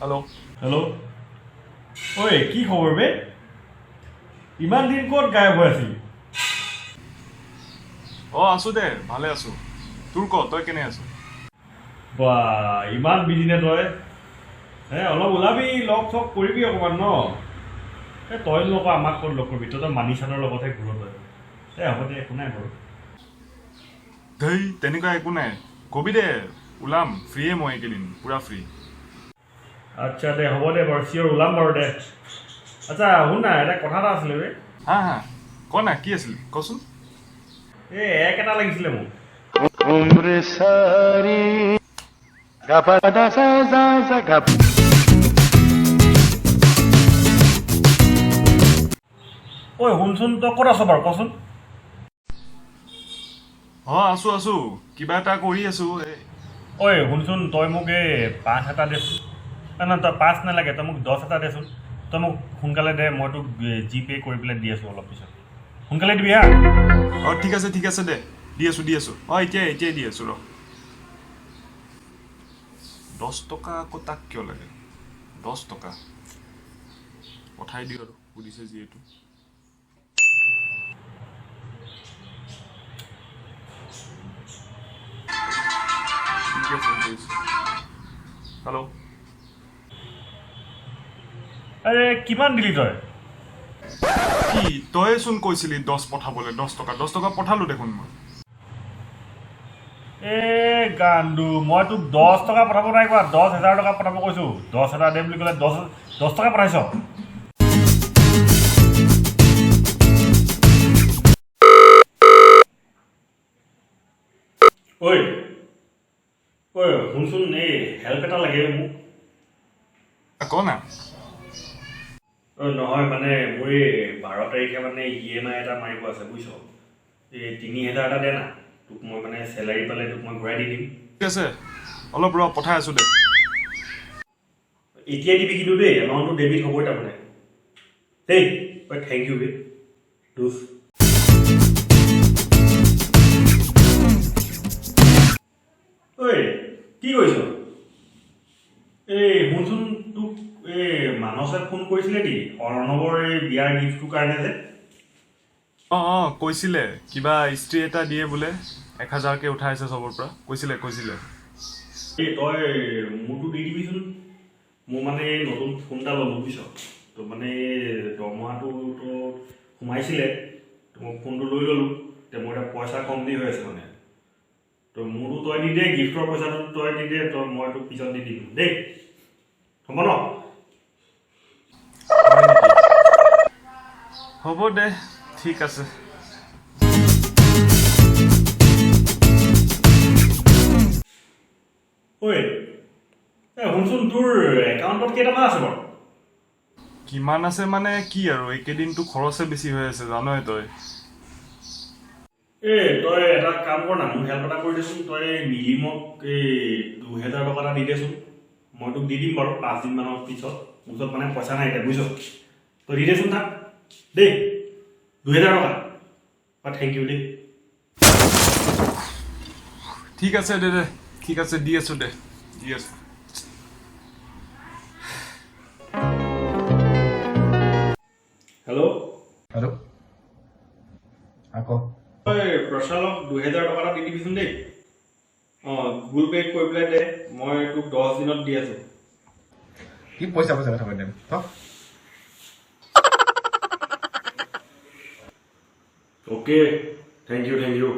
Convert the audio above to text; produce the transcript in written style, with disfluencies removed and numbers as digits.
hello' hello' ঐ কি খবৰ বে ইমান দিন ক'ত গায়ব হৈ আছিল আছো দে ভালে আছো তোৰ ক তই কেনে আছ বা ইমান বিজি নে তই অলপ ওলাবি লগ চগ কৰিবি অকণমান ন তই নকওঁ আমাক ক'ত লগ কৰিবি তই মানি চানৰ লগতহে ঘূৰত হয় হ'ব দে একো নাই বাৰু ধেই তেনেকুৱা একো নাই কবি দে ওলাম ফ্ৰীয়ে মই এইকেইদিন পুৰা ফ্ৰী আচ্ছা দে হ'ব দে বাৰু চিয়'ৰ ওলাম বাৰু দে আচ্ছা শুন না এটা কথা এটা আছিলে বে হা ক না কি আছিল কচোন এক এটা লাগিছিলে মোক ঐ শুনচোন তই ক'ত আছ বাৰু কচোন আছো কিবা এটা কৰি আছো ঐ শুনচোন তই মোক এই 5 এটা দেচোন নহয় তই 5 নালাগে তই মোক 10 এটা দেচোন তই মোক সোনকালে দে মই তোক জিপে' কৰি পেলাই দি আছোঁ অলপ পিছত সোনকালে দিবি হা ঠিক আছে দে দি আছো এতিয়াই দি আছো ৰ 10 টকা আকৌ তাক কিয় লাগে 10 টকা পঠাই দিওঁ আৰু সুধিছে যিহেতু হেল্ল' আৰে কিমান দিলি তই কি তই চোন কৈছিলি 10 পঠাবলৈ 10 টকা পঠালো দেখোন মই গাণ্ডু মই তোক 10 টকা পঠাব নাই কোৱা 10,000 টকা পঠাব কৈছোঁ 10,000 দে বুলি ক'লে 10 টকা পঠাইছ ঐ শুনচোন এই হেল্প এটা লাগে মোক ক না নহয় মানে মোৰ এই 12 তাৰিখে মানে EMI এটা মাৰিব আছে বুজিছ এই 3,000 এটা দে না তোক মই মানে চেলাৰী পালে তোক মই ঘূৰাই দি দিম ঠিক আছে অলপ ৰ পঠাই আছো দে এতিয়াই দিবি কিন্তু দেই এমাউণ্টটো ডেবিট হ'বই তাৰমানে দেই থেংক ইউ বে দোষ ঐ কি কৰিছ এই শুনচোন তোক এই মানসে ফোন কৰিছিলে নেকি অৰ্ণৱৰ এই বিয়াৰ গিফ্টটোৰ কাৰণে যে কৈছিলে কিবা ইস্ত্ৰি এটা দিয়ে বোলে 1,000কে উঠাইছে চবৰ পৰা কৈছিলে এই তই মোৰটো দি দিবিচোন মোৰ মানে নতুন ফোন এটা ল'লোঁ বুজিছ তো মানে দৰমহাটো তো সোমাইছিলে তো মই ফোনটো লৈ ল'লোঁ এতিয়া মোৰ এতিয়া পইচা কম দি হৈ আছে মানে তো মোৰটো তই দি দে গিফ্টৰ পইচাটো তই দি দে তই মই তোক পিছত দি দিম দেই হ'ব ন হ'ব দে ঠিক আছে ঐ শুনচোন তোৰ একাউণ্টত কেইটকা আছে বাৰু কিমান আছে মানে কি আৰু এইকেইদিনটো খৰচে বেছি হৈ আছে জানই তই তই এটা কাম কৰ না মোৰ হেল্প এটা কৰি দেচোন তই নীলিমক 2,000 টকা এটা দি দেচোন মই তোক দি দিম বাৰু 5 দিনমানৰ পিছত মোৰ ওচৰত মানে পইচা নাই এতিয়া বুজিছ তই দি দেচোন তাক দেই 2,000 টকা থেংক ইউ দেই ঠিক আছে দে ঠিক আছে দি আছো হেল্ল' আকৌ তই প্ৰচালক 2,000 টকা এটা দি দিবিচোন দেই গুগল পে' কৰি পেলাই দে মই তোক 10 দিনত দি আছোঁ কি পইচা কথা কৈ দিম অ'কে থেংক ইউ